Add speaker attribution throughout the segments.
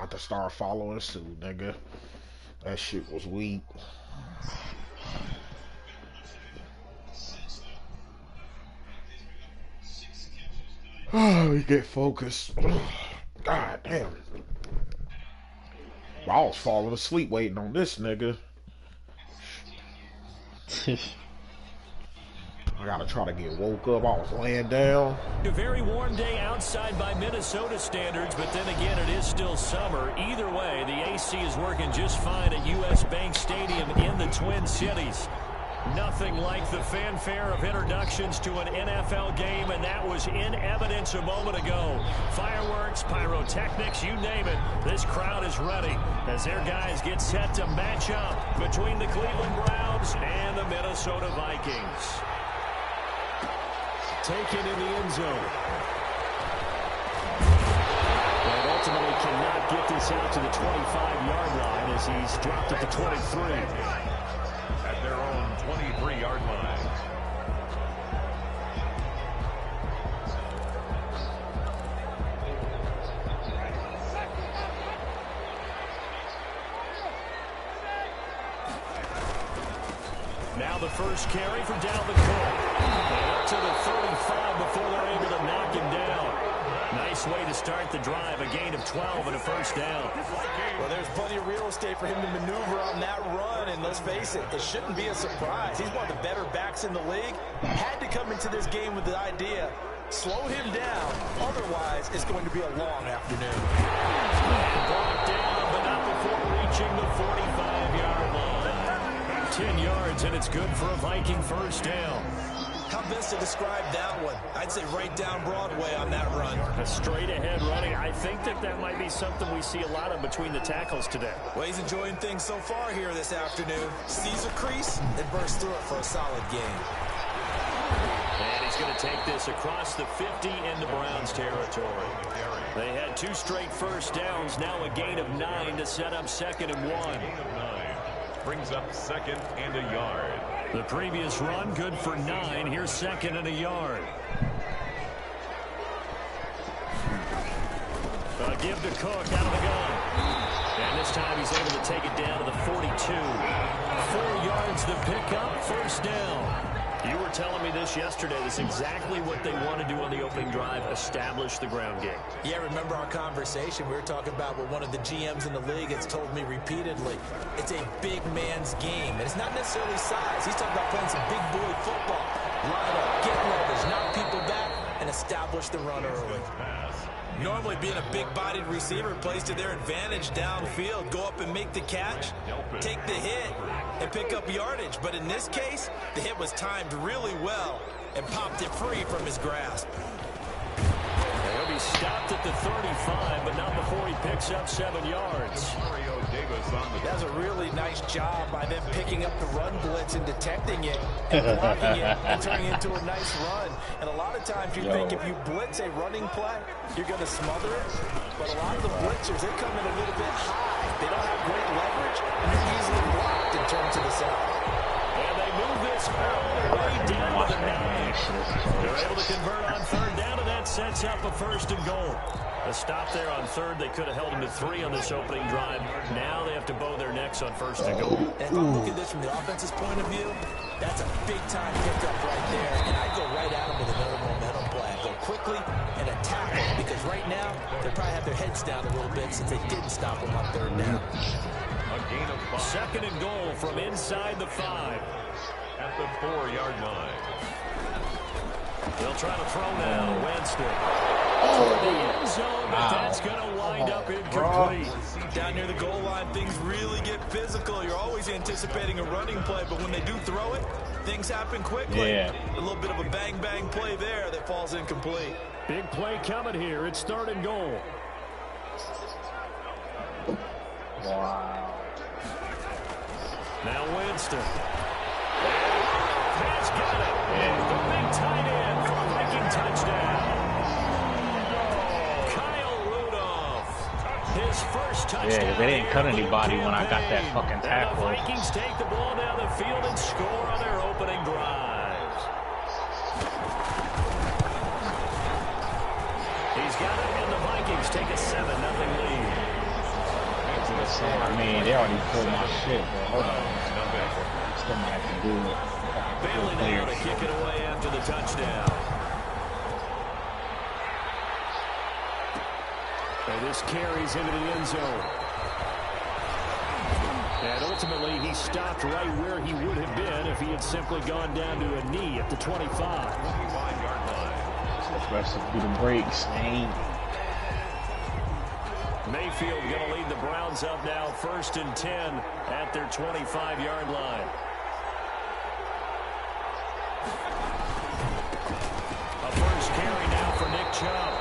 Speaker 1: about to start following suit, nigga. That shit was weak. Oh, we get focused. God damn. I was falling asleep waiting on this nigga. I gotta try to get woke up. I was laying down.
Speaker 2: A very warm day outside by Minnesota standards, but then again, it is still summer. Either way, the AC is working just fine at U.S. Bank Stadium in the Twin Cities. Nothing like the fanfare of introductions to an NFL game, and that was in evidence a moment ago. Fireworks, pyrotechnics, you name it. This crowd is ready as their guys get set to match up between the Cleveland Browns and the Minnesota Vikings. Taken in the end zone. And ultimately cannot get this out to the 25-yard line as he's dropped at the 23.
Speaker 3: At their own 23-yard line.
Speaker 2: Now the first carry for Dalvin Cook. And up to the 35 before they're able to knock him down. Nice way to start the drive, a gain of 12 and a first down.
Speaker 4: Well, there's plenty of real estate for him to maneuver on that run, and let's face it, it shouldn't be a surprise. He's one of the better backs in the league. Had to come into this game with the idea, slow him down, otherwise it's going to be a long afternoon.
Speaker 2: Brought down, but not before reaching the 45-yard line. 10 yards, and it's good for a Viking first down.
Speaker 4: How best to describe that one? I'd say right down Broadway on that run.
Speaker 2: A straight-ahead running. I think that might be something we see a lot of between the tackles today.
Speaker 4: Well, he's enjoying things so far here this afternoon. Sees a crease and bursts through it for a solid game.
Speaker 2: And he's going to take this across the 50 into Browns territory. They had 2 straight first downs, now a gain of 9 to set up 2nd and 1.
Speaker 3: Gain of 9 brings up 2nd and a yard.
Speaker 2: The previous run good for 9. Here's 2nd and a yard. A give to Cook out of the gun. And this time he's able to take it down to the 42. 4 yards the pickup, first down. You were telling me this yesterday. This is exactly what they want to do on the opening drive, establish the ground game.
Speaker 4: Yeah, remember our conversation? We were talking about what one of the GMs in the league has told me repeatedly. It's a big man's game. And it's not necessarily size. He's talking about playing some big boy football. Line up, get leverage, knock people back, and establish the run early. Normally being a big-bodied receiver plays to their advantage downfield. Go up and make the catch, take the hit, and pick up yardage. But in this case, the hit was timed really well and popped it free from his grasp.
Speaker 2: He'll be stopped at the 35, but not before he picks up 7 yards.
Speaker 4: That was a really nice job by them picking up the run blitz and detecting it and blocking it and turning it into a nice run. And a lot of times you think if you blitz a running play, you're going to smother it. But a lot of the blitzers, they come in a little bit high. They don't have great leverage, and they're easily blocked and turned to the side.
Speaker 2: And they move this all the way down to the 9. They're able to convert on 3rd down, and that sets up a 1st and goal. A stop there on 3rd. They could have held him to 3 on this opening drive. Now they have to bow their necks on 1st and goal.
Speaker 4: And if I'm looking at this from the offense's point of view, that's a big-time pickup right there. And I go right at him with another momentum play. I go quickly and attack him because right now they probably have their heads down a little bit since they didn't stop him on 3rd down.
Speaker 3: A gain of 5.
Speaker 2: 2nd and goal from inside the 5.
Speaker 3: At the 4-yard line.
Speaker 2: They'll try to throw now. Winston. Toward the end zone, but that's going to wind up incomplete.
Speaker 4: Down near the goal line, things really get physical. You're always anticipating a running play, but when they do throw it, things happen quickly.
Speaker 5: Yeah.
Speaker 4: A little bit of a bang-bang play there that falls incomplete.
Speaker 2: Big play coming here. It's 3rd and goal.
Speaker 5: Wow.
Speaker 2: Now Winston. Has got it. The big tight end for a Viking touchdown. Kyle Rudolph. His first touchdown.
Speaker 5: Yeah, they didn't cut anybody when I got that fucking tackle.
Speaker 2: And the Vikings take the ball down the field and score on their opening drive. He's got it, and the Vikings take a 7-0 lead.
Speaker 5: I mean, they already pulled my shit, but hold on. Still might have to do it.
Speaker 2: Bailey now to kick it away after the touchdown. And this carries into the end zone. And ultimately, he stopped right where he would have been if he had simply gone down to a knee at the 25.
Speaker 3: 25-yard line.
Speaker 5: Rest of the breaks, ain't.
Speaker 2: Mayfield going to lead the Browns up now, 1st and 10 at their 25-yard line. A first carry now for Nick Chubb.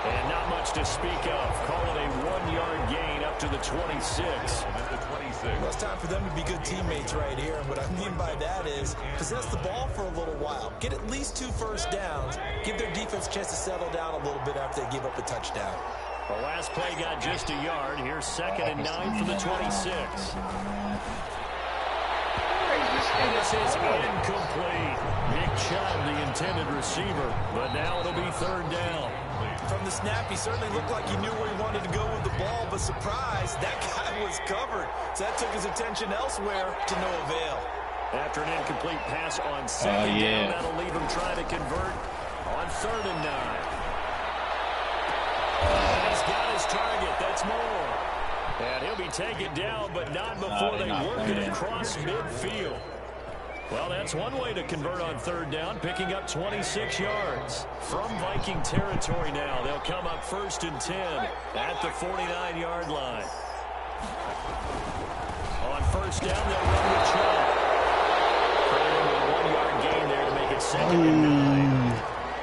Speaker 2: And not much to speak of. Call it a 1-yard gain up to the 26.
Speaker 3: At the 26.
Speaker 4: Well, it's time for them to be good teammates right here. And what I mean by that is possess the ball for a little while. Get at least 2 first downs. Give their defense a chance to settle down a little bit after they give up a touchdown.
Speaker 2: The last play got just a yard. Here's 2nd and 9 for the 26. And this is incomplete. Nick Chubb, the intended receiver. But now it'll be 3rd down.
Speaker 4: From the snap, he certainly looked like he knew where he wanted to go with the ball, but surprise, that guy was covered. So that took his attention elsewhere to no avail.
Speaker 2: After an incomplete pass on 2nd down, that'll leave him trying to convert on 3rd and 9. And he's got his target. That's more. And he'll be taken down, but not before they work it across midfield. Well, that's one way to convert on 3rd down, picking up 26 yards. From Viking territory now, they'll come up 1st and 10 at the 49-yard line. On 1st down, they'll run with Chubb. Creating a 1-yard gain there to make it 2nd and 9.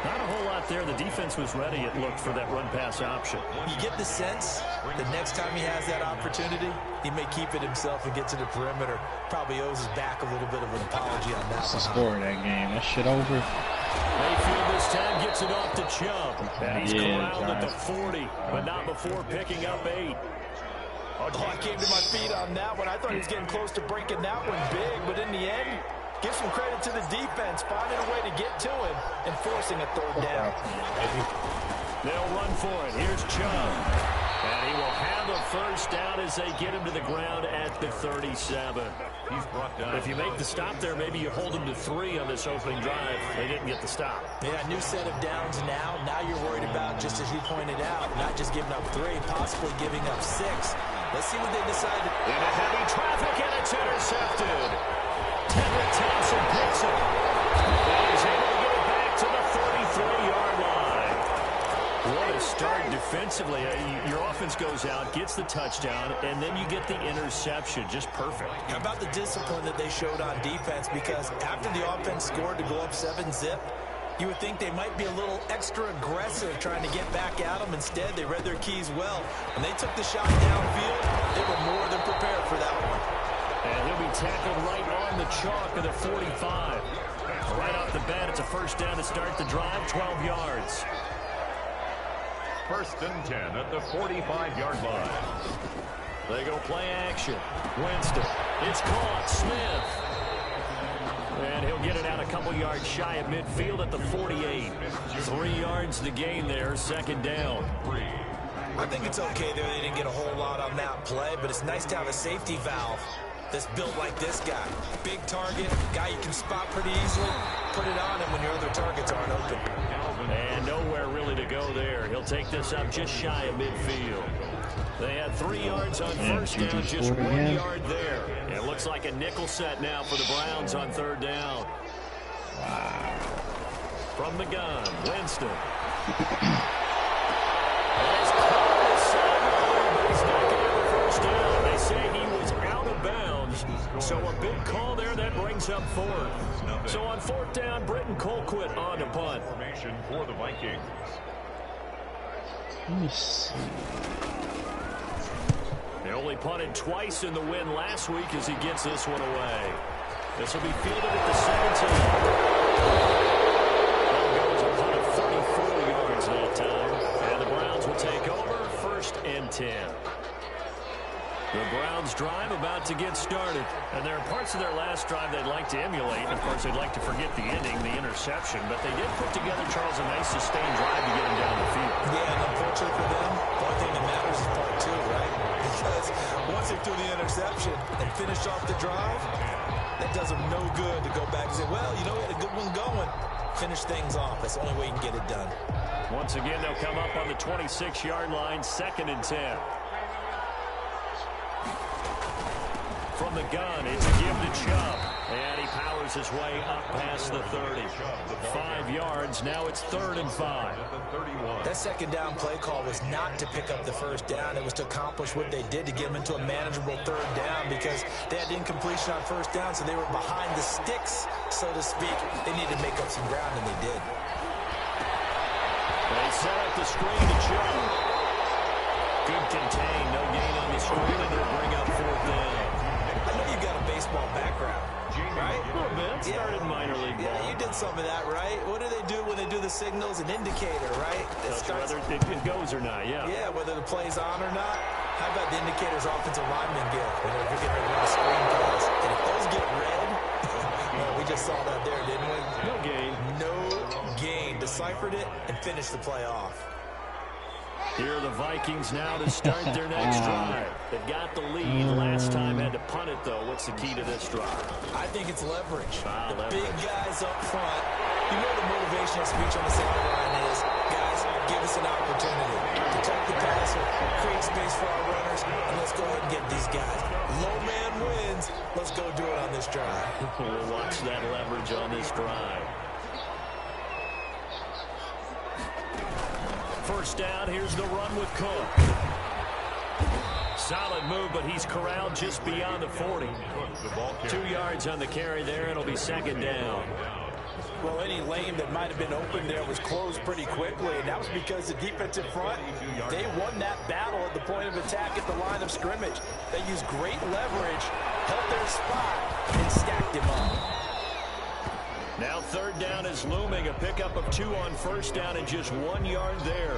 Speaker 2: Not a whole lot there. The defense was ready, it looked, for that run-pass option.
Speaker 4: You get the sense the next time he has that opportunity, he may keep it himself and get to the perimeter. Probably owes his back a little bit of an apology on that.
Speaker 5: What's the score of that game? That shit over?
Speaker 2: Mayfield this time gets it off to Chubb. And he's corralled at the 40, but not before picking up 8.
Speaker 4: Oh, I came to my feet on that one. I thought he was getting close to breaking that one big, but in the end, give some credit to the defense, finding a way to get to him and forcing a 3rd down.
Speaker 2: They'll run for it. Here's Chubb. And he will have a 1st down as they get him to the ground at the 37.
Speaker 3: He's brought down.
Speaker 2: If you make the stop there, maybe you hold him to 3 on this opening drive. They didn't get the stop.
Speaker 4: Yeah, new set of downs now. Now you're worried about, just as you pointed out, not just giving up 3, possibly giving up 6. Let's see what they decide.
Speaker 2: Into heavy traffic, and it's intercepted. Tedrick Thompson picks it. He's able to get it back to the 33-yard line. What a start defensively. Your offense goes out, gets the touchdown, and then you get the interception. Just perfect.
Speaker 4: How about the discipline that they showed on defense? Because after the offense scored to go up 7-zip, you would think they might be a little extra aggressive trying to get back at them. Instead, they read their keys well. When they took the shot downfield, they were more than prepared for that one.
Speaker 2: And he'll be tackled right on the chalk of the 45. Right off the bat, it's a 1st down to start the drive, 12 yards.
Speaker 3: 1st and 10 at the 45-yard line.
Speaker 2: They go play action. Winston. It's caught. Smith. And he'll get it out a couple yards shy of midfield at the 48. 3 yards to gain there, 2nd down.
Speaker 4: I think it's okay there. They didn't get a whole lot on that play, but it's nice to have a safety valve that's built like this guy. Big target, guy you can spot pretty easily. Put it on him when your other targets aren't open.
Speaker 2: And nowhere really to go there. He'll take this up just shy of midfield. They had 3 yards on 1st down, just 1 yard there. It looks like a nickel set now for the Browns on 3rd down.
Speaker 5: Wow.
Speaker 2: From the gun, Winston. He's not going to have a 1st down. They say he was out of bounds. So a big call there that brings up 4th. So on 4th down, Britton Colquitt on to punt.
Speaker 3: Formation for the Vikings.
Speaker 5: Let me see.
Speaker 2: They only punted twice in the win last week as he gets this one away. This will be fielded at the 17. That goes a punt of 34 yards that time. And the Browns will take over 1st and 10. The Browns drive about to get started. And there are parts of their last drive they'd like to emulate. Of course, they'd like to forget the ending, the interception. But they did put together, Charles, a nice sustained drive to get him down the field.
Speaker 4: Yeah, and unfortunately for them, the only thing that matters is part 2, right? Because once they threw the interception and finished off the drive, that does them no good to go back and say, well, you know, we had a good one going. Finish things off. That's the only way you can get it done.
Speaker 2: Once again, they'll come up on the 26-yard line, 2nd and 10. From the gun, it's a give to Chubb. And he powers his way up past the 30. 5 yards, now it's 3rd and 5.
Speaker 4: That second down play call was not to pick up the first down. It was to accomplish what they did to get them into a manageable 3rd down because they had incompletion on 1st down, so they were behind the sticks, so to speak. They needed to make up some ground, and they did.
Speaker 2: They set up the screen to Chubb. Good contain, no gain on the screen, and they'll bring up 4th down.
Speaker 4: I know you've got a baseball background, right?
Speaker 2: A little bit. Started minor league ball.
Speaker 4: Yeah, you did some of that, right? What do they do when they do the signals? An indicator, right?
Speaker 2: Whether it goes or not, yeah.
Speaker 4: Yeah, whether the play's on or not. How about the indicators offensive linemen get when they're getting ready to run a screen pass? And if those get red, well, we just saw that there, didn't we?
Speaker 2: No gain.
Speaker 4: No gain. Deciphered it and finished the play off.
Speaker 2: Here are the Vikings now to start their next drive. They've got the lead. Last time had to punt it, though. What's the key to this drive?
Speaker 4: I think it's leverage.
Speaker 2: Leverage.
Speaker 4: Big guys up front. You know the motivational speech on the sideline is, guys, give us an opportunity. Protect the passer, create space for our runners, and let's go ahead and get these guys. Low man wins. Let's go do it on this drive.
Speaker 2: We'll watch that leverage on this drive. First down, here's the run with Cook. Solid move, but he's corralled just beyond the 40. 2 yards on the carry there, and it'll be 2nd down.
Speaker 4: Well, any lane that might have been open there was closed pretty quickly, and that was because the defensive front, they won that battle at the point of attack at the line of scrimmage. They used great leverage, held their spot, and stacked him up.
Speaker 2: Now 3rd down is looming. A pickup of 2 on 1st down and just 1 yard there.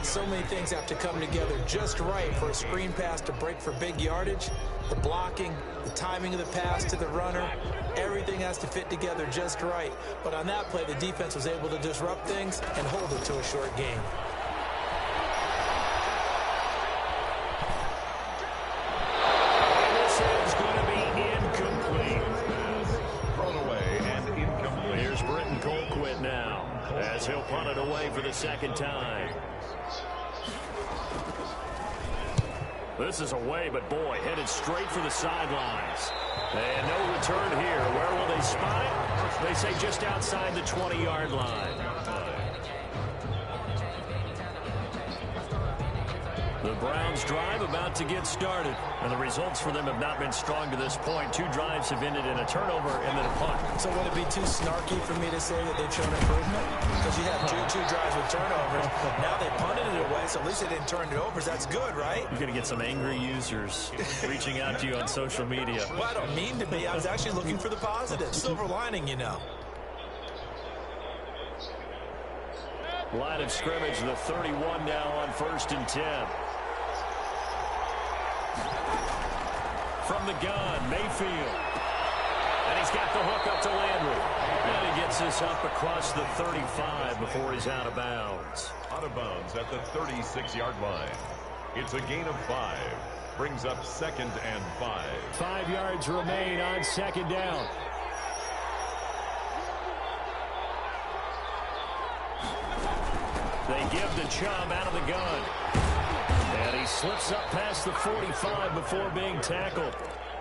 Speaker 4: So many things have to come together just right for a screen pass to break for big yardage. The blocking, the timing of the pass to the runner, everything has to fit together just right. But on that play, the defense was able to disrupt things and hold it to a short game.
Speaker 2: This is going to be incomplete.
Speaker 3: Thrown away and incomplete.
Speaker 2: Here's Britton Colquitt now as he'll punt it away for the 2nd time. This is away, but boy, headed straight for the sidelines. And no return here. Where will they spot it? They say just outside the 20-yard line. The Browns drive about to get started. And the results for them have not been strong to this point. 2 drives have ended in a turnover and then a punt.
Speaker 4: So would it be too snarky for me to say that they've shown improvement? Because you have two drives with turnovers. Now they punted it away, so at least they didn't turn it over. So that's good, right?
Speaker 2: You're going to get some angry users reaching out to you on social media.
Speaker 4: Well, I don't mean to be. I was actually looking for the positive. Silver lining, you know.
Speaker 2: Line of scrimmage, the 31 now on 1st and 10. From the gun, Mayfield. And he's got the hook up to Landry. And he gets this up across the 35 before he's out of bounds.
Speaker 3: Out of bounds at the 36-yard line. It's a gain of 5. Brings up 2nd and 5.
Speaker 2: 5 yards remain on 2nd down. They give the Chubb out of the gun. And he slips up past the 45 before being tackled.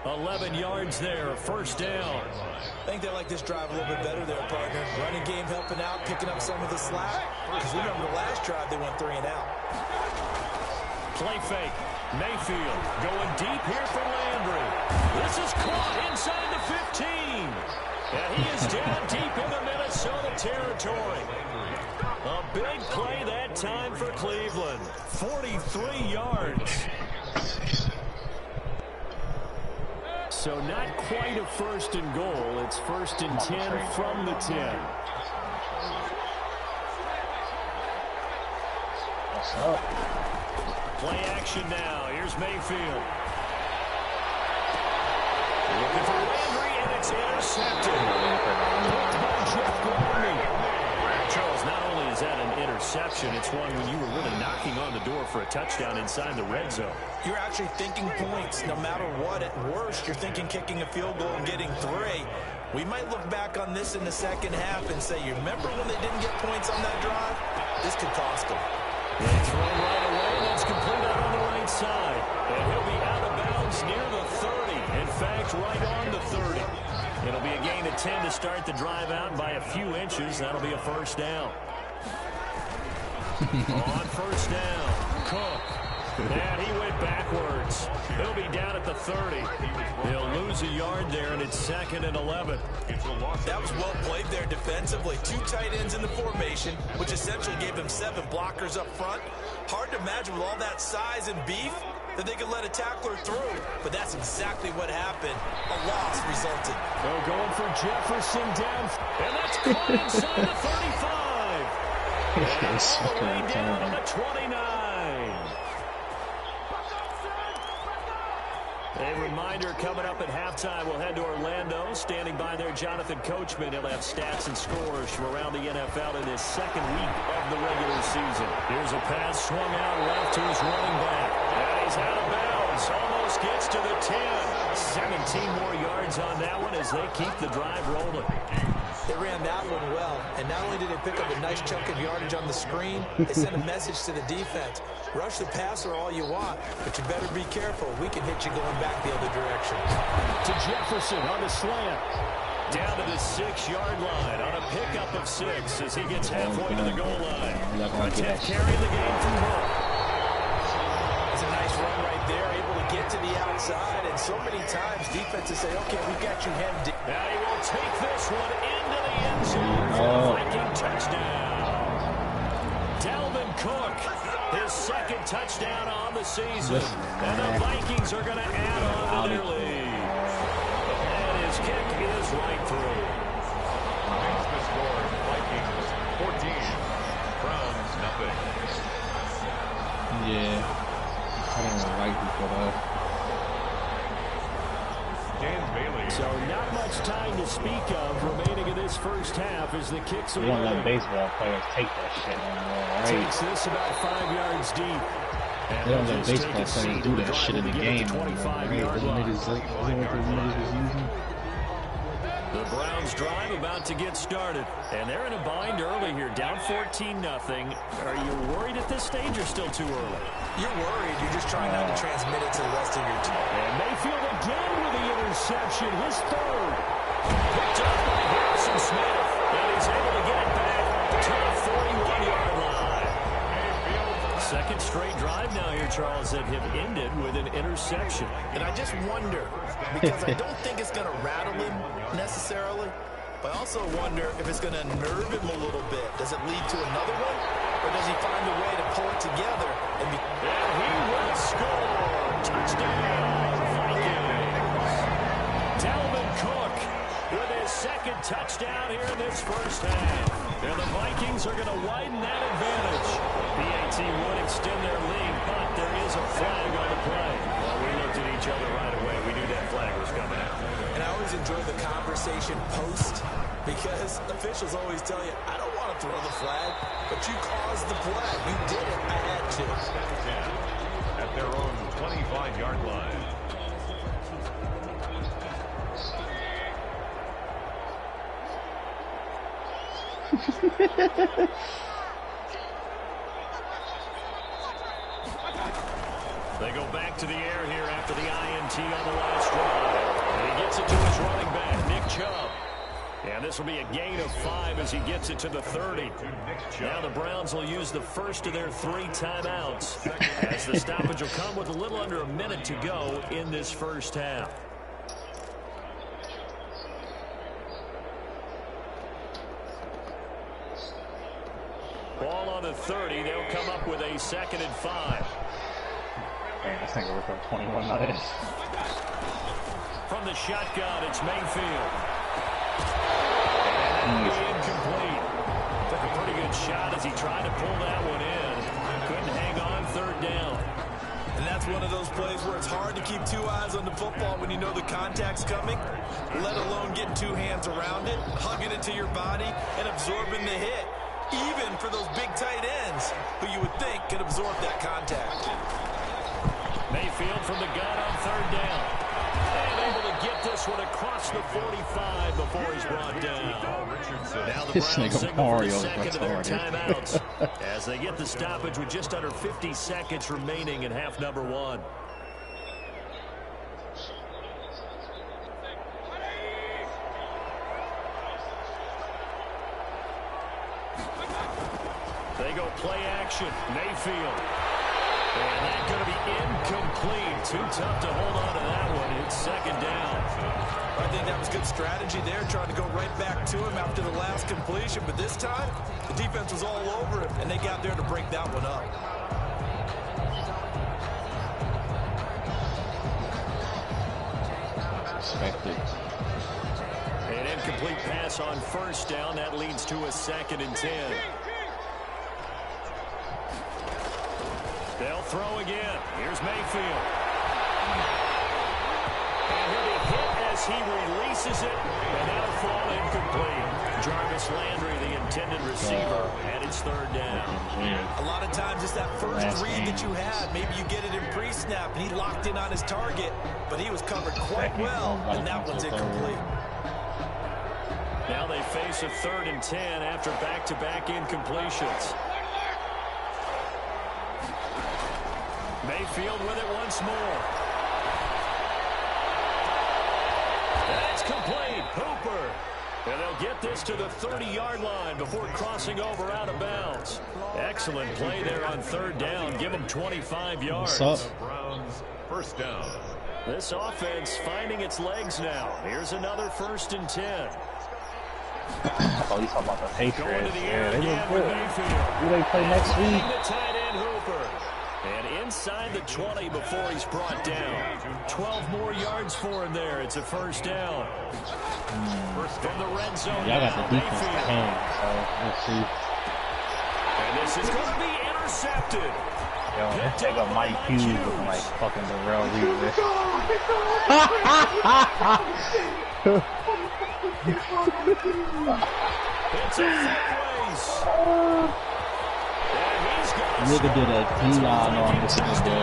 Speaker 2: 11 yards there, 1st down.
Speaker 4: I think they like this drive a little bit better there, partner. Running game helping out, picking up some of the slack. Because remember the last drive, they went 3 and out.
Speaker 2: Play fake. Mayfield going deep here for Landry. This is caught inside the 15. And he is down deep into Minnesota territory. A big play that time for Cleveland. 43 yards. So not quite a 1st and goal. It's 1st and 10 from the 10.
Speaker 5: What's up?
Speaker 2: Play action now. Here's Mayfield. Looking for Landry, and it's intercepted. Blocked by Jeff Gladney. Charles, not only is that an interception, it's one when you were really knocking on the door for a touchdown inside the red zone.
Speaker 4: You're actually thinking points no matter what. At worst, you're thinking kicking a field goal and getting 3. We might look back on this in the second half and say, you remember when they didn't get points on that drive? This could cost them.
Speaker 2: It's thrown right away, and that's complete out on the right side. And he'll be out of bounds near the 30. In fact, right on the 30. It'll be a gain of 10 to start the drive out by a few inches. That'll be a first down. On first down, Cook. And he went backwards. He'll be down at the 30. He'll lose a yard there, and it's 2nd and 11.
Speaker 4: That was well played there defensively. 2 tight ends in the formation, which essentially gave them 7 blockers up front. Hard to imagine with all that size and beef that they could let a tackler through. But that's exactly what happened. A loss resulted.
Speaker 2: They're going for Jefferson down. And that's caught inside the 35. And all the way down on the 29. A reminder coming up at halftime. We'll head to Orlando. Standing by there, Jonathan Coachman. He'll have stats and scores from around the NFL in his 2nd week of the regular season. Here's a pass swung out left to his running back. And he's out of bounds. Almost gets to the 10. 17 more yards on that one as they keep the drive rolling.
Speaker 4: They ran that one well, and not only did they pick up a nice chunk of yardage on the screen, they sent a message to the defense. Rush the passer all you want, but you better be careful. We can hit you going back the other direction.
Speaker 2: To Jefferson on the slant. Down to the 6-yard line on a pickup of 6 as he gets halfway to the goal line. A 10 carry the game from Cook.
Speaker 4: It's a nice run right there, able to get to the outside, and so many times defenses say, okay, we've got you hemmed in.
Speaker 2: Now he will take this one into the end zone for the Viking touchdown. Dalvin Cook, his 2nd touchdown on the season. And the Vikings are going to add on to their lead. And his kick is right through.
Speaker 3: Makes the score, Vikings 14, Browns nothing.
Speaker 5: Yeah. I don't really like it for that.
Speaker 3: Dan Bailey.
Speaker 2: So not much time to speak of remaining in this first half as the kicks
Speaker 5: You
Speaker 2: away.
Speaker 5: don't let baseball players take that shit anymore, right?
Speaker 2: Takes this about 5 yards deep. And
Speaker 5: They don't
Speaker 2: they'll
Speaker 5: let
Speaker 2: just
Speaker 5: baseball
Speaker 2: take a
Speaker 5: players
Speaker 2: seat
Speaker 5: do
Speaker 2: with
Speaker 5: that shit in the
Speaker 2: driving to
Speaker 5: game
Speaker 2: get to
Speaker 5: anymore, right?
Speaker 2: 25-yard
Speaker 5: Those
Speaker 2: line.
Speaker 5: niggas, like, is that what those niggas was using?
Speaker 2: The Browns drive about to get started. And they're in a bind early here, down 14-0. Are you worried at this stage or still too early?
Speaker 4: You're worried. You're just trying not to transmit it to the rest of your team.
Speaker 2: And Mayfield again with the interception, his 3rd. Picked up by Harrison Smith. And he's able to get it back to the 41-yard line. 2nd straight drive now here, Charles, that have ended with an interception.
Speaker 4: And I just wonder, because I don't think it's going to rattle him necessarily, but I also wonder if it's going to nerve him a little bit. Does it lead to another one? Or does he find a way to pull it together? And
Speaker 2: he will score. Touchdown, Vikings. Dalvin Cook with his 2nd touchdown here in this first half. And the Vikings are going to widen that advantage. PAT would extend their lead, but there is a flag on the play. Well, we looked at each other right away. We knew that flag was coming out.
Speaker 4: And I always enjoy the conversation post, because officials always tell you, I don't want to throw the flag, but you caused the play. You did it. I had to.
Speaker 3: At their own 25-yard line.
Speaker 2: They go back to the air here after the INT on the last drive. And he gets it to his running back, Nick Chubb. And this will be a gain of 5 as he gets it to the 30. Now the Browns will use the first of their 3 timeouts as the stoppage will come with a little under a minute to go in this first half. Ball on the 30. They'll come up with a 2nd and 5.
Speaker 5: Man, this nigga ripped up 21 on this.
Speaker 2: From the shotgun, it's Mayfield. And that'll be incomplete. Took a pretty good shot as he tried to pull that one in. Couldn't hang on 3rd down.
Speaker 4: And that's one of those plays where it's hard to keep 2 eyes on the football when you know the contact's coming, let alone getting 2 hands around it, hugging it to your body, and absorbing the hit. even for those big tight ends, who you would think could absorb that contact.
Speaker 2: Mayfield from the gun on third down. And able to get this one across the 45 before he's brought down. Now the
Speaker 5: This
Speaker 2: Browns
Speaker 5: nigga
Speaker 2: signal for the
Speaker 5: Mario
Speaker 2: second of their
Speaker 5: retarded.
Speaker 2: timeouts as they get the stoppage with just under 50 seconds remaining in half number one. They go play action. Mayfield. And that's going to be incomplete. Too tough to hold on to that one. It's second down.
Speaker 4: I think that was good strategy there, trying to go right back to him after the last completion. But this time, the defense was all over him, and they got there to break that one up.
Speaker 5: Expected.
Speaker 2: An incomplete pass on first down. That leads to a 2nd and 10. They'll throw again. Here's Mayfield. And he'll be hit as he releases it. And that'll fall incomplete. Jarvis Landry, the intended receiver, and it's third down.
Speaker 4: A lot of times it's that first read that you had. Maybe you get it in pre-snap, and he locked in on his target, but he was covered quite well, and that one's incomplete.
Speaker 2: Now they face a 3rd and 10 after back-to-back incompletions. Mayfield with it once more. That's complete. Hooper. And they'll get this to the 30-yard line before crossing over out of bounds. Excellent play there on third down. Give them 25 yards.
Speaker 5: What's up?
Speaker 3: Browns first down.
Speaker 2: This offense finding its legs now. Here's another 1st and 10.
Speaker 5: Oh, you talking about the
Speaker 2: Going
Speaker 5: Patriots?
Speaker 2: to the air
Speaker 5: Yeah, they
Speaker 2: again
Speaker 5: look
Speaker 2: with
Speaker 5: good.
Speaker 2: Mayfield.
Speaker 5: Who they play next
Speaker 2: Finding
Speaker 5: week?
Speaker 2: the tight end Hooper. And inside the 20 before he's brought down. 12 more yards for him there. It's a first down. From the red zone.
Speaker 5: Y'all got the defense
Speaker 2: Mayfield.
Speaker 5: to hang, so let's see.
Speaker 2: And this is going to be intercepted.
Speaker 5: Yo, this nigga Mike Hughes looking like fucking Darrell Reeves.
Speaker 2: It's a foot race. And he's got a
Speaker 5: Nigga did a Dion on this nigga.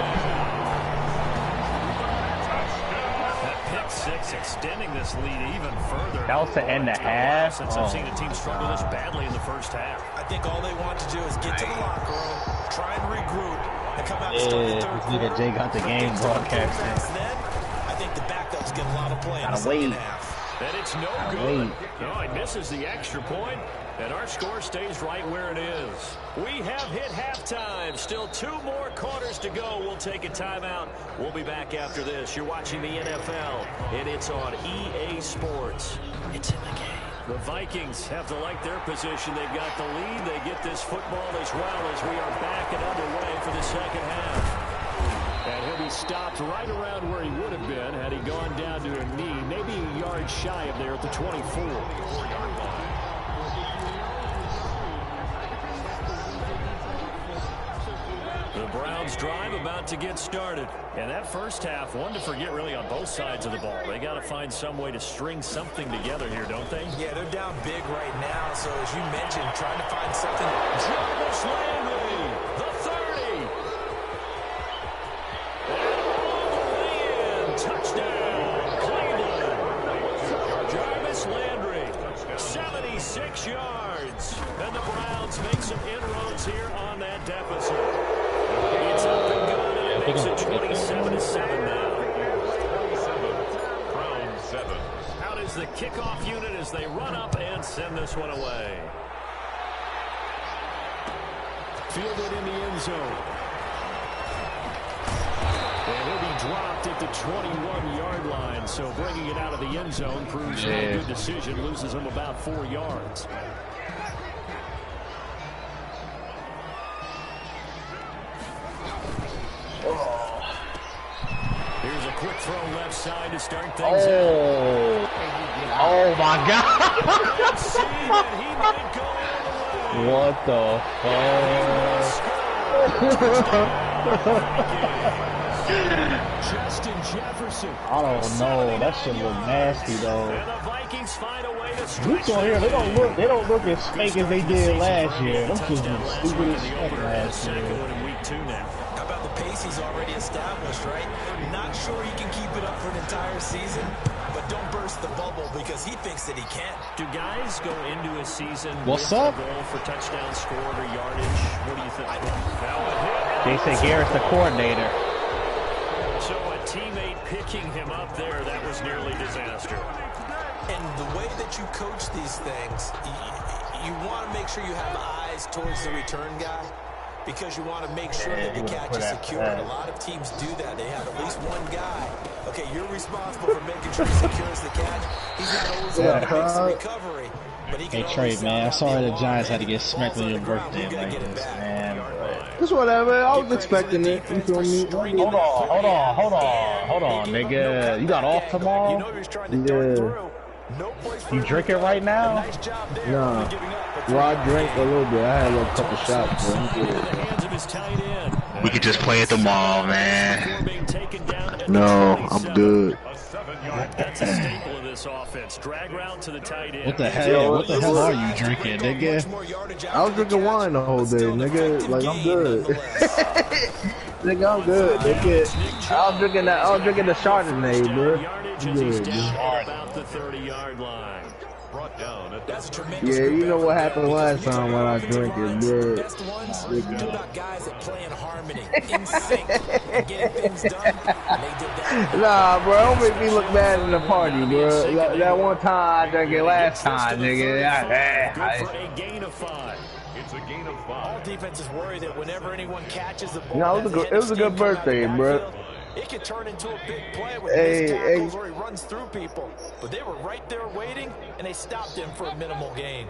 Speaker 2: That pick six extending this lead even further.
Speaker 5: That was to end the half?
Speaker 2: Since I've seen a team struggle this badly in the first half.
Speaker 4: I think all they want to do is get to the locker room, try and regroup, and come out and start the
Speaker 5: Yeah,
Speaker 4: third
Speaker 5: this
Speaker 4: quarter.
Speaker 5: nigga Jay got the game broadcasting.
Speaker 4: Then, I think the backups get a lot of play in the
Speaker 5: Gotta
Speaker 4: second
Speaker 5: wait.
Speaker 4: half.
Speaker 2: And it's no
Speaker 5: Gotta
Speaker 2: good.
Speaker 5: wait.
Speaker 2: No, he misses the extra point, and our score stays right where it is. We have hit halftime. Still 2 more quarters to go. We'll take a timeout. We'll be back after this. You're watching the NFL, and it's on EA Sports. It's in the game. The Vikings have to like their position. They've got the lead. They get this football as well as we are back and underway for the second half. And he'll be stopped right around where he would have been had he gone down to a knee, maybe a yard shy of there at the 24. The Browns drive about to get started. And that first half, one to forget really on both sides of the ball. They got to find some way to string something together here, don't they?
Speaker 4: Yeah, they're down big right now, so as you mentioned, trying to find something.
Speaker 2: Jarvis Landry, the 30. And all the way in. Touchdown, Cleveland. Jarvis Landry, 76 yards. And the Browns make some inroads here on that deficit. It's up and good, and it makes it 27-7 now.
Speaker 3: 27, Browns 7.
Speaker 2: Out is the kickoff unit as they run up and send this one away. Fielded in the end zone. And he'll be dropped at the 21-yard line, so bringing it out of the end zone proves not a good decision, loses him about 4 yards. Here's a quick throw left side to start things out.
Speaker 5: Oh my God.
Speaker 2: Let's see that he might go all the way.
Speaker 5: What the fuck?
Speaker 2: Justin Jefferson pursuit.
Speaker 5: I don't know. That shit look nasty though.
Speaker 2: And the Vikings find a way to
Speaker 5: Looks on here, they don't look as fake as they did last year. Them shits was stupid as fuck last year.
Speaker 2: In week 2 now.
Speaker 4: How about the pace he's already established, right? Not sure he can keep it up for an entire season, but don't burst the bubble because he thinks that he can.
Speaker 2: Do guys go into a season
Speaker 5: What's
Speaker 2: with
Speaker 5: up?
Speaker 2: a goal for touchdown scored or yardage? What do you think?
Speaker 5: They say Garrett's the coordinator.
Speaker 2: So a teammate picking him up there, that was nearly disaster.
Speaker 4: And the way that you coach these things, you want to make sure you have eyes towards the return guy because you want to make sure that the catch is secure. And a lot of teams do that. They have at least one guy. Okay, you're responsible for making sure he secures the catch. He's not always going to make the recovery. But he can
Speaker 5: Trey, man, I'm sorry the Giants had to get smacked on your birthday like this, man.
Speaker 1: It's whatever. I was expecting it. You feel me?
Speaker 5: Hold on, nigga. You got off tomorrow?
Speaker 1: Yeah.
Speaker 5: You drinking right now?
Speaker 1: Nah. Well, I drank a little bit. I had a couple shots, bro. I'm good.
Speaker 6: We could just play at the mall, man.
Speaker 1: No, I'm good.
Speaker 2: That's a staple of this offense. Drag route to the tight end.
Speaker 5: What the hell? What the hell are you drinking, nigga?
Speaker 1: I was drinking wine the whole day, nigga. Like, I'm good. Nigga, I'm good. Nigga, I was drinking the Chardonnay, bro. I'm good, bro.
Speaker 2: About the 30-yard line.
Speaker 3: Brought down at
Speaker 4: That's a tremendous
Speaker 1: Yeah, you know what happened last time when I drank it, bro.
Speaker 4: best ones are about guys that play in harmony, in sync, and getting things done. And they did that.
Speaker 1: Nah, bro, don't make me look bad in the party, bro. That one time I drank it last time, nigga.
Speaker 2: Good for a gain of 5.
Speaker 3: it's a gain of
Speaker 4: All
Speaker 3: 5.
Speaker 4: defenses worry that whenever anyone catches the ball,
Speaker 1: No, it was a good birthday, bro.
Speaker 4: it could turn into a big play with
Speaker 1: Hey,
Speaker 4: missed tackles
Speaker 1: hey.
Speaker 4: or he runs through people. But they were right there waiting, and they stopped him for a minimal gain.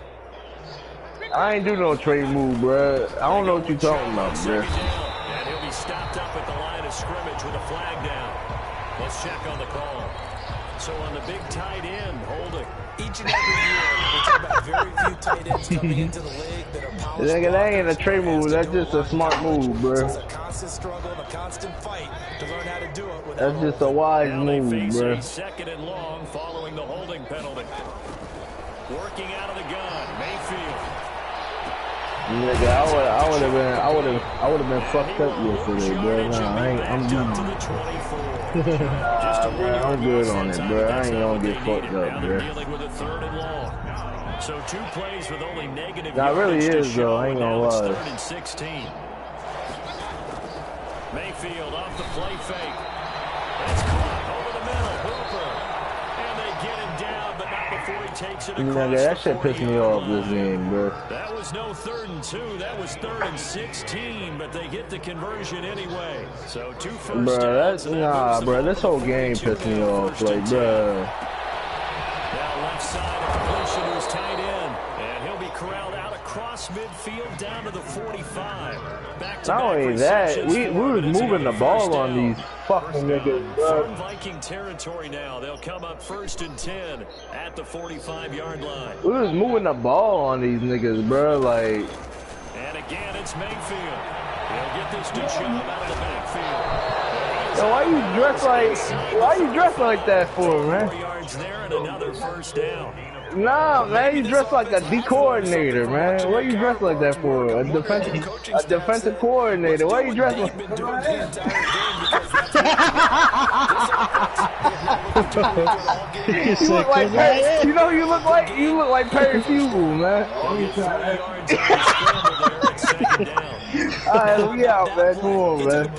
Speaker 1: I ain't do no trade move, bro. I don't know what you talking about, bro.
Speaker 2: And he'll be stopped up at the line of scrimmage with a flag down. Let's check on the call. So on the big tight end, holding.
Speaker 4: Each and every year, we talk about very few tight ends coming into the league that are power
Speaker 1: Nigga, that ain't a trade move. That's just a smart move, bro.
Speaker 4: It's a constant struggle and a constant fight to learn how to do it without
Speaker 1: That's just a wise
Speaker 2: Now they
Speaker 1: move,
Speaker 2: face
Speaker 1: bro.
Speaker 2: a second and long following the holding penalty. Working out of the gun, Mayfield.
Speaker 1: Nigga, I would have been fucked up yesterday, bro. Nah, I'm
Speaker 2: Backed up to
Speaker 1: good.
Speaker 2: the 24.
Speaker 1: Bro, I'm good on it, bro. I ain't gonna get fucked up,
Speaker 2: Now they're
Speaker 1: bro.
Speaker 2: dealing with a third and long. So 2 plays with only negative
Speaker 1: Nah, it really
Speaker 2: yardage to
Speaker 1: is, though.
Speaker 2: show,
Speaker 1: I ain't
Speaker 2: and
Speaker 1: gonna
Speaker 2: now it's
Speaker 1: lie.
Speaker 2: 3rd and 16. Mayfield off the play fake. That's caught over the middle. Hooper. And they get him down, but not before he takes it across
Speaker 1: Nigga, that
Speaker 2: the
Speaker 1: shit pissed me
Speaker 2: 40-yard
Speaker 1: off this
Speaker 2: line.
Speaker 1: game, bro.
Speaker 2: That was no 3rd and 2. That was 3rd and 16, but they get the conversion anyway. So 2 first
Speaker 1: Bro,
Speaker 2: downs.
Speaker 1: that's nah, bro. This whole game pissed me off, like, bro.
Speaker 2: Now left side of completion to his tight end. And he'll be corralled out across midfield down to the 45.
Speaker 1: Not only that, we was moving the ball on these fucking niggas, bro.
Speaker 2: From Viking territory now. They'll come up 1st and 10 at the 45-yard line.
Speaker 1: We was moving the ball on these niggas, bro. Like,
Speaker 2: And again, it's Mayfield. He'll get this to Chubb out of the backfield.
Speaker 1: yo, why you dressed like that for, man?
Speaker 2: 4 yards there and another first down.
Speaker 1: Nah, man, you dressed like a D coordinator, man. What you dressed like that for? A defensive coordinator. Why you dressed like? You look like you know you look like Perry Fugle, man. Alright, we out, man. Come on, man.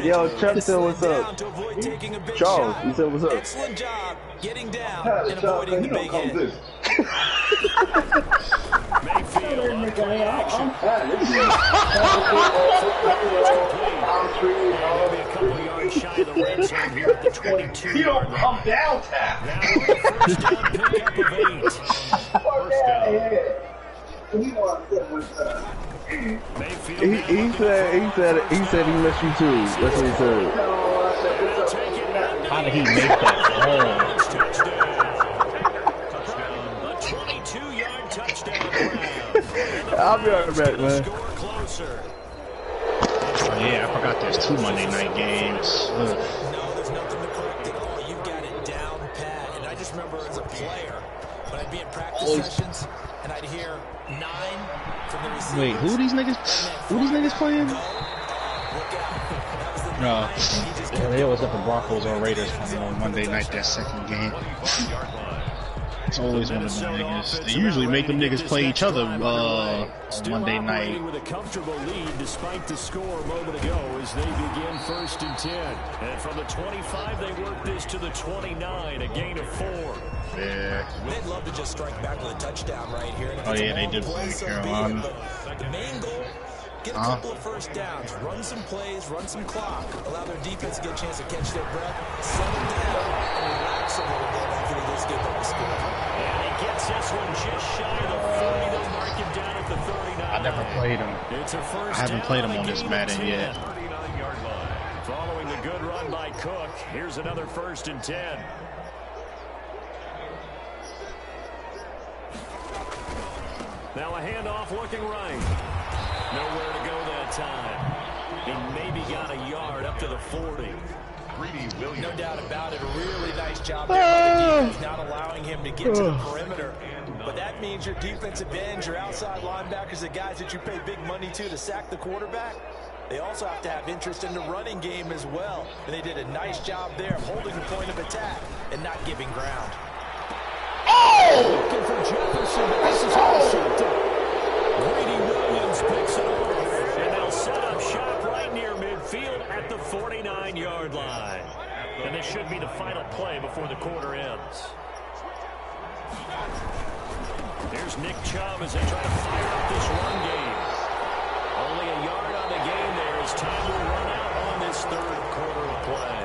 Speaker 1: Yo, Chuck said what's up. Charles, you said what's up.
Speaker 4: Excellent job getting down and avoiding the big hit.
Speaker 2: Mayfield. Maybe a couple of yards shy of the red zone here at the 22.
Speaker 6: You don't come down, Tap.
Speaker 2: Now with a first down pickup of 8.
Speaker 3: First down.
Speaker 2: Mayfield.
Speaker 1: He said he missed you too. That's what he said.
Speaker 5: How did he make that throw?
Speaker 2: A 22-yard touchdown grab.
Speaker 1: I'll be right back, man.
Speaker 2: Score closer.
Speaker 5: Yeah, I forgot there's 2 Monday night games.
Speaker 4: No, there's nothing to correct at all. You got it down pat. And I just remember as a player, when I'd be in practice sessions, and I'd hear 9 from the receivers.
Speaker 7: Wait, who these niggas? Who these niggas playing? No.
Speaker 5: Yeah, they always got the Broncos or Raiders playing on Monday night, that second game. It's always one of them niggas. They usually make them niggas play each other on Monday night.
Speaker 2: With a comfortable lead despite the score a moment ago as they begin 1st and 10. And from the 25, they work this to the 29, a gain of 4.
Speaker 5: Yeah.
Speaker 4: They'd love to just strike back with a touchdown right here.
Speaker 5: Oh yeah, they did play Carolina.
Speaker 4: The main goal, get a couple of first downs, run some plays, run some clock, allow their defense to get a chance to catch their breath, settle down, and relax a little bit after they just get the score.
Speaker 2: And he gets this one just shy of the 40. They'll mark him down at the 39.
Speaker 5: I never played him.
Speaker 2: It's a first
Speaker 5: I haven't played him on this Madden yet.
Speaker 3: 39-yard line.
Speaker 2: Following the good run by Cook, here's another 1st and 10. Now a handoff looking right. Nowhere to go that time. He maybe got a yard up to the 40.
Speaker 4: No doubt about it. A really nice job there by the defense, not allowing him to get to the perimeter. But that means your defensive ends, your outside linebackers, the guys that you pay big money to sack the quarterback, they also have to have interest in the running game as well. And they did a nice job there of holding the point of attack and not giving ground.
Speaker 2: Looking for Jefferson. This is all shot up. Greedy Williams picks it off. And they'll set up shop right near midfield at the 49-yard line. And this should be the final play before the quarter ends. Here's Nick Chubb as they try to fire up this run game. Only a yard on the game there as time will run out on this 3rd quarter of play.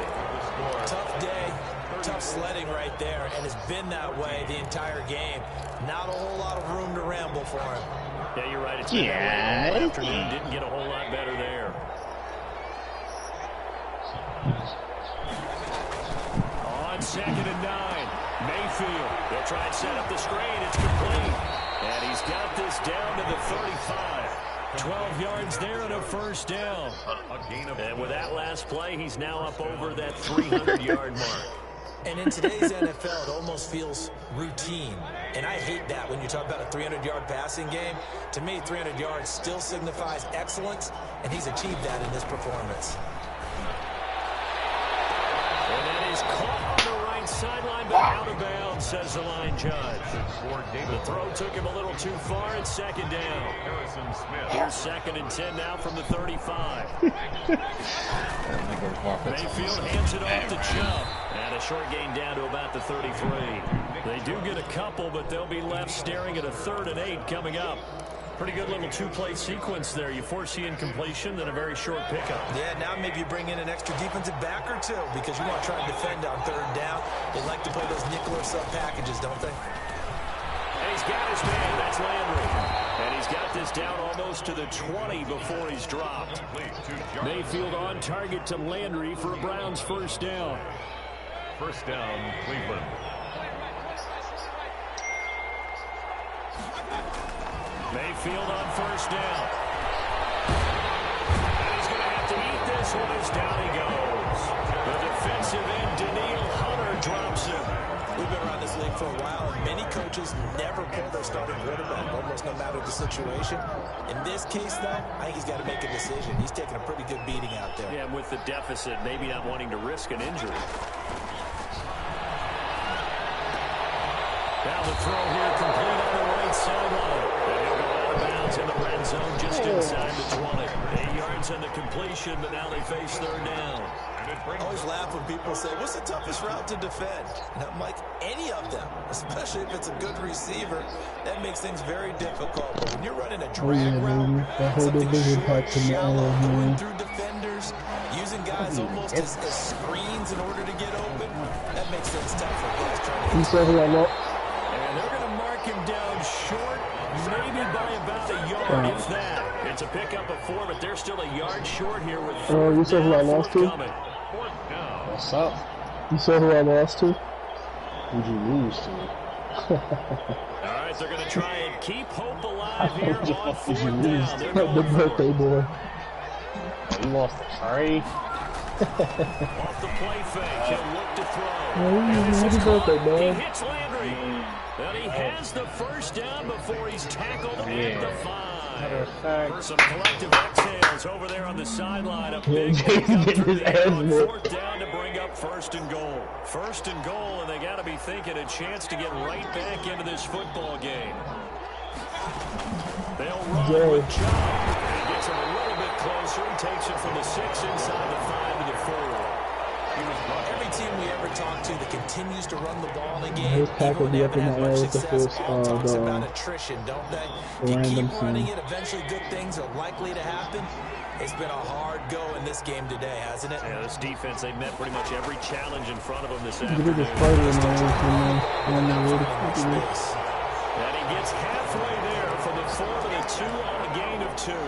Speaker 4: Tough day. Tough sledding right there, and it's been that way the entire game. Not a whole lot of room to ramble for him.
Speaker 2: Yeah, you're right. It's been that way all afternoon. Didn't get a whole lot better there. On 2nd and 9, Mayfield. They'll try and set up the screen. It's complete. And he's got this down to the 35. 12 yards there and a 1st down. And with that last play, he's now up over that 300-yard mark.
Speaker 4: And in today's NFL, it almost feels routine. And I hate that when you talk about a 300-yard passing game. To me, 300 yards still signifies excellence, and he's achieved that in this performance.
Speaker 2: And that is caught on the right sideline, but out of bounds, says the line judge. The throw took him a little too far. It's 2nd down. Here's 2nd and 10 now from the 35. Mayfield hands it off to Chubb. And a short gain down to about the 33. They do get a couple, but they'll be left staring at a 3rd and 8 coming up. Pretty good little 2-play sequence there. You force the incompletion, then a very short pickup.
Speaker 4: Yeah, now maybe you bring in an extra defensive back or two because you want to try and defend on 3rd down. They like to play those nickel or sub packages, don't they?
Speaker 2: And he's got his man. That's Landry. And he's got this down almost to the 20 before he's dropped. Mayfield on target to Landry for a Browns 1st down.
Speaker 3: 1st down, Cleveland.
Speaker 2: Mayfield on 1st down. And he's going to have to eat this one as down he goes. The defensive end, Daniil Hunter, drops him.
Speaker 4: We've been around this league for a while, and many coaches never pull their starting quarterback, almost no matter the situation. In this case, though, I think he's got to make a decision. He's taking a pretty good beating out there.
Speaker 2: Yeah, with the deficit, maybe not wanting to risk an injury. Now the throw here complete on the right sideline. And he'll go out of bounds in the red zone just inside the 20. 8 yards on the completion, but now they face 3rd down.
Speaker 4: I always laugh when people say, what's the toughest route to defend? And I'm like, any of them, especially if it's a good receiver. That makes things very difficult. But when you're running a drag route, something short, shallow, going through defenders, using guys almost as screens in order to get open, that makes things tough for guys trying to get.
Speaker 2: And they're going to mark him down short, maybe by about a yard, if that. It's a pickup of 4, but they're still a yard short here with 4
Speaker 5: you saw who I lost to? What's up? You saw who I lost to? Who'd you lose to?
Speaker 2: All right, they're going to try and keep hope alive here on 4th down.
Speaker 5: The birthday boy. You lost to Trey?
Speaker 2: Off the play fake, he'll look to throw.
Speaker 1: Happy birthday,
Speaker 2: He
Speaker 1: man.
Speaker 2: hits Landry. And he has the first down before he's tackled at the 5. Some collective exhales over there on the sideline. A big on fourth down to bring up 1st and goal. 1st and goal, and they got to be thinking a chance to get right back into this football game. They'll run with John. He gets him a little bit closer and takes it from the 6 inside the 5 to the 4.
Speaker 4: Every team we ever talk to that continues to run the ball in a game,
Speaker 1: His pack will be up in the air with the first,
Speaker 4: talks about attrition, don't they? You keep running it, eventually good things are likely to happen. It's been a hard go in this game today, hasn't it?
Speaker 2: Yeah, this defense, they met pretty much every challenge in front of them this afternoon.
Speaker 1: Look at this fighter in there.
Speaker 2: And he gets halfway there from the 4 to the 2 on a gain of 2.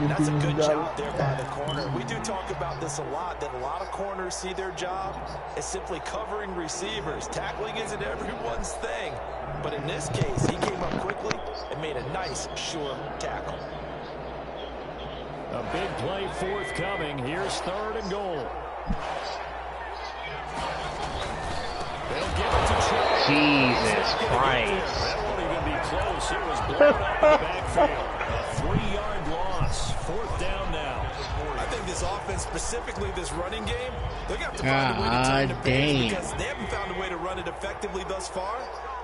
Speaker 4: That's a good job there by the corner. We do talk about this a lot, that a lot of corners see their job as simply covering receivers. Tackling isn't everyone's thing. But in this case, he came up quickly and made a nice, sure tackle.
Speaker 2: A big play forthcoming. Here's 3rd and goal. They'll give it to Trey.
Speaker 6: Jesus Christ.
Speaker 2: That won't even be close. It was blown up in the backfield. A 3-yard loss. 4th down now.
Speaker 4: I think this offense, specifically this running game, they're going to have to find a way to turn the pace because they haven't found a way to run it effectively thus far,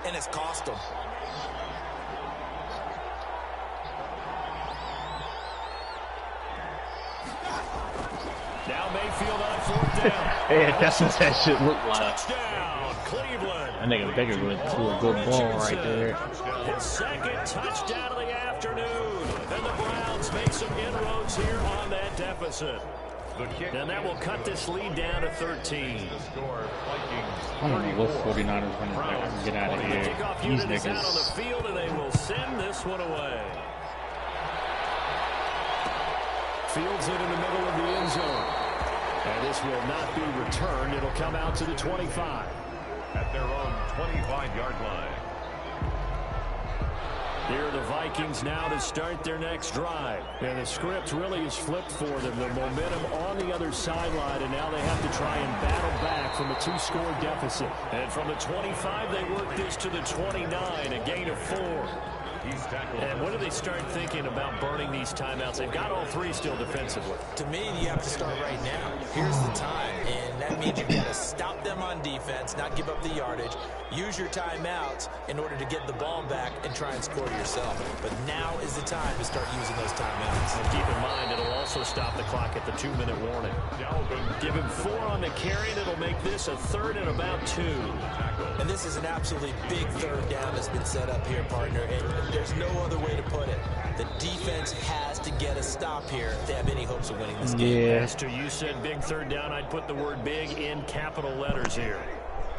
Speaker 4: and it's cost them.
Speaker 2: Now Mayfield on 4th down.
Speaker 6: Yeah, that's what that shit looked like.
Speaker 2: Touchdown, Cleveland.
Speaker 6: That nigga Baker went to a good ball right there.
Speaker 2: His 2nd touchdown of the afternoon. Then the Browns make some inroads here on that deficit. And that will cut this lead down to 13.
Speaker 5: I don't know what 49ers running back can get out of here. These niggas.
Speaker 2: Out on the field, and they will send this one away. Fields it in the middle of the end zone. And this will not be returned. It'll come out to the 25.
Speaker 3: At their own 25-yard line.
Speaker 2: Here are the Vikings now to start their next drive. And the script really is flipped for them. The momentum on the other sideline, and now they have to try and battle back from a 2-score deficit. And from the 25, they work this to the 29, a gain of 4. And when do they start thinking about burning these timeouts? They've got all 3 still defensively.
Speaker 4: To me, you have to start right now. Here's the time, and that means you've got to stop them on defense, not give up the yardage. Use your timeouts in order to get the ball back and try and score yourself. But now is the time to start using those timeouts.
Speaker 2: And keep in mind, it'll also stop the clock at the 2-minute warning. Give him 4 on the carry, and it'll make this a 3rd and about 2.
Speaker 4: And this is an absolutely big 3rd down that's been set up here, partner. And there's no other way to put it. The defense has to get a stop here if they have any hopes of winning this game.
Speaker 6: Yeah.
Speaker 2: Master, you said big 3rd down. I'd put the word big in capital letters here.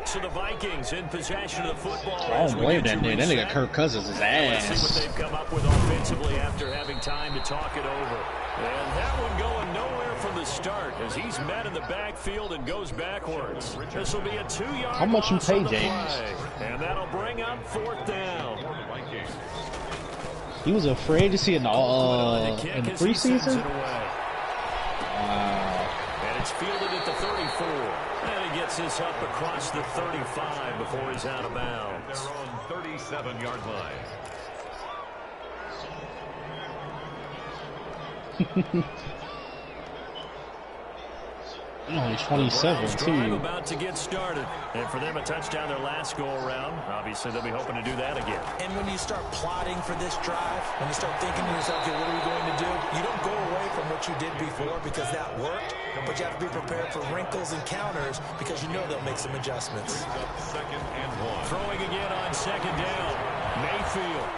Speaker 2: So the Vikings in possession of the football.
Speaker 5: I don't blame that nigga. That nigga Kirk Cousins is
Speaker 2: Let's see what
Speaker 5: ass.
Speaker 2: they've come up with offensively after having time to talk it over. And that one going nowhere from the start as he's met in the backfield and goes backwards. This will be a 2-yard
Speaker 5: How much you
Speaker 2: loss
Speaker 5: pay,
Speaker 2: on the
Speaker 5: James?
Speaker 2: play. And that'll bring up 4th down.
Speaker 5: He was afraid to see in the preseason.
Speaker 2: And it's fielded at the 34. And he gets this up across the 35 before he's out of bounds.
Speaker 3: Their own 37-yard line.
Speaker 5: Only 27 too.
Speaker 2: About to get started, and for them a touchdown their last go around. Obviously they'll be hoping to do that again.
Speaker 4: And when you start plotting for this drive, when you start thinking to yourself, okay, what are we going to do? You don't go away from what you did before because that worked, but you have to be prepared for wrinkles and counters because you know they'll make some adjustments.
Speaker 3: 2nd and 1.
Speaker 2: Throwing again on 2nd down, Mayfield.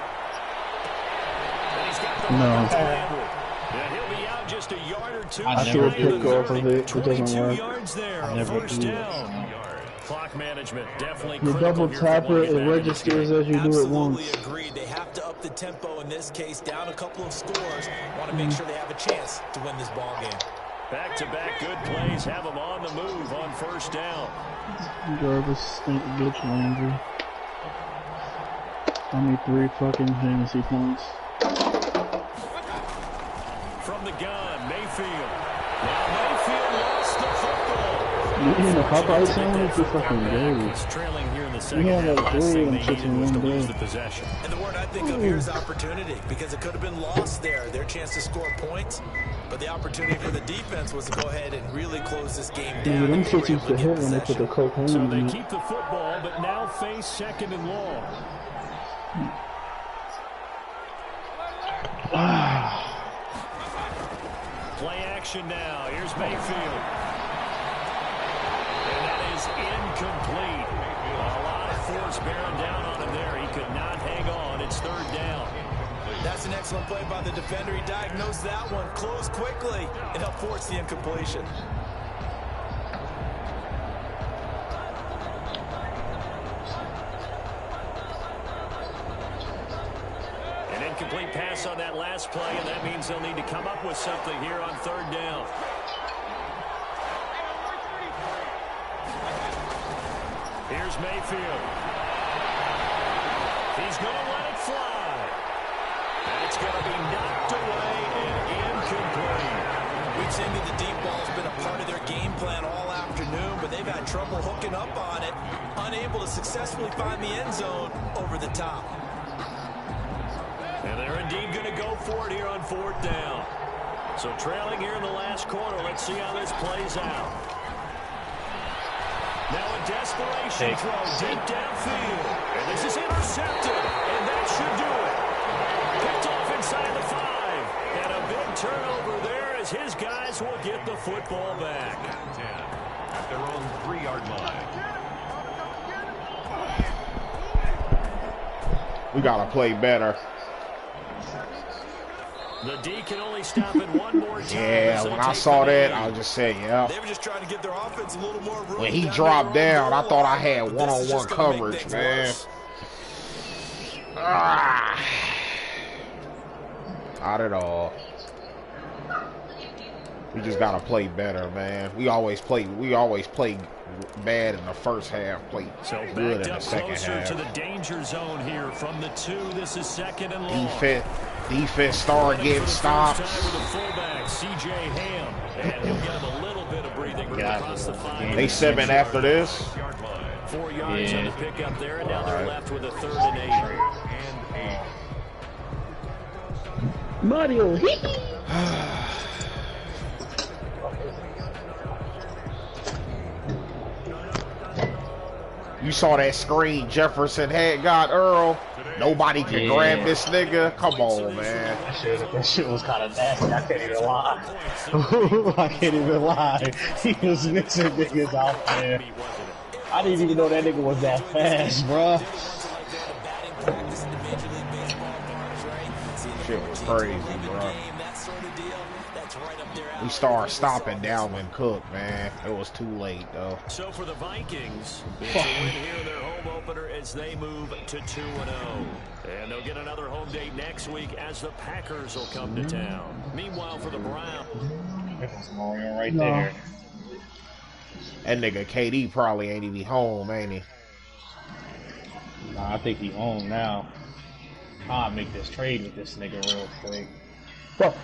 Speaker 2: And he's got the and he'll be out just a yard or 2.
Speaker 5: I never
Speaker 1: pick off of it. It doesn't
Speaker 2: 22
Speaker 1: work.
Speaker 2: yards there,
Speaker 5: I
Speaker 2: a
Speaker 5: never
Speaker 2: 1st
Speaker 5: do.
Speaker 2: down. Clock management definitely
Speaker 1: You
Speaker 2: critical
Speaker 1: double
Speaker 2: here
Speaker 1: tap
Speaker 2: for
Speaker 1: it,
Speaker 2: one
Speaker 1: it
Speaker 2: to get back in this
Speaker 1: registers
Speaker 2: game.
Speaker 1: as you do it
Speaker 4: Absolutely
Speaker 1: once.
Speaker 4: agreed. They have to up the tempo in this case, down a couple of scores. Want to make sure they have a chance to win this ball game.
Speaker 2: Back-to-back good plays have them on the move on 1st down.
Speaker 1: Jarvis stink bitch Landry. I need 3 fucking fantasy points.
Speaker 2: From the gun, Mayfield. Now Mayfield
Speaker 7: You hear the Popeye sound? It's just fucking good.
Speaker 2: Was trailing here in the second
Speaker 7: Yeah,
Speaker 2: half.
Speaker 7: like
Speaker 2: Last thing they
Speaker 7: shit's
Speaker 2: needed was to
Speaker 7: in one
Speaker 2: lose
Speaker 7: day.
Speaker 2: the possession.
Speaker 4: And the word I think of here is opportunity, because it could have been lost there, their chance to score points. But the opportunity for the defense was to go ahead and really close this game down.
Speaker 7: Yeah, them
Speaker 4: and they were
Speaker 7: shits used
Speaker 4: able
Speaker 7: to
Speaker 4: get
Speaker 7: hit when they put the
Speaker 4: possession.
Speaker 7: cocaine
Speaker 2: So
Speaker 7: in
Speaker 2: they
Speaker 7: it.
Speaker 2: keep the football, but now face second and long. Play action now. Here's Mayfield. And that is incomplete. A lot of force bearing down on him there. He could not hang on. It's third down.
Speaker 4: That's an excellent play by the defender. He diagnosed that one, closed quickly, and helped force the incompletion.
Speaker 2: An incomplete pass on that last play, and that means they'll need to come up with something here on third down. Here's Mayfield. He's going to let it fly. And it's going to be knocked away and incomplete.
Speaker 4: We've seen that the deep ball's been a part of their game plan all afternoon, but they've had trouble hooking up on it, unable to successfully find the end zone over the top.
Speaker 2: And they're indeed going to go for it here on fourth down. So trailing here in the last quarter, let's see how this plays out. Now a desperation throw deep downfield. And this is intercepted. And that should do it. Picked off inside the 5. And a big turnover there as his guys will get the football back.
Speaker 3: 10 at their own 3-yard line.
Speaker 8: We gotta play better.
Speaker 2: The D can only stop it one more time.
Speaker 8: Yeah, when I saw that, I was just saying, yeah.
Speaker 4: They were just trying to give their offense a little more room.
Speaker 8: When he dropped down, I thought I had one-on-one coverage, man. Ah. Not at all. We just gotta play better, man. We always play bad in the first half, play good in the second half.
Speaker 2: To the danger zone here from the 2. This is second and long.
Speaker 8: Defense started getting stopped.
Speaker 2: CJ Ham, and he'll get him a little bit of breathing room across the 5.
Speaker 8: They 7 after this.
Speaker 2: 4 yards on the pickup there, and now they're left with a 3rd and 8.
Speaker 7: Mario.
Speaker 8: You saw that screen Jefferson had got Earl. Nobody can grab this nigga. Come on, man.
Speaker 6: That shit was kind of nasty. I can't even lie. I can't even lie. He was mixing niggas out there. I didn't even know that nigga was that fast, bruh.
Speaker 8: Shit was crazy, bro. We started stopping Dalvin Cook, man. It was too late, though.
Speaker 2: So for the Vikings, it's a win here in their home opener as they move to 2-0. And they'll get another home date next week as the Packers will come to town. Meanwhile, for the Browns.
Speaker 6: That's Mario right there.
Speaker 8: That nigga KD probably ain't even home, ain't he?
Speaker 6: Nah, I think he home now. I'll make this trade with this nigga real quick.
Speaker 7: Fuck.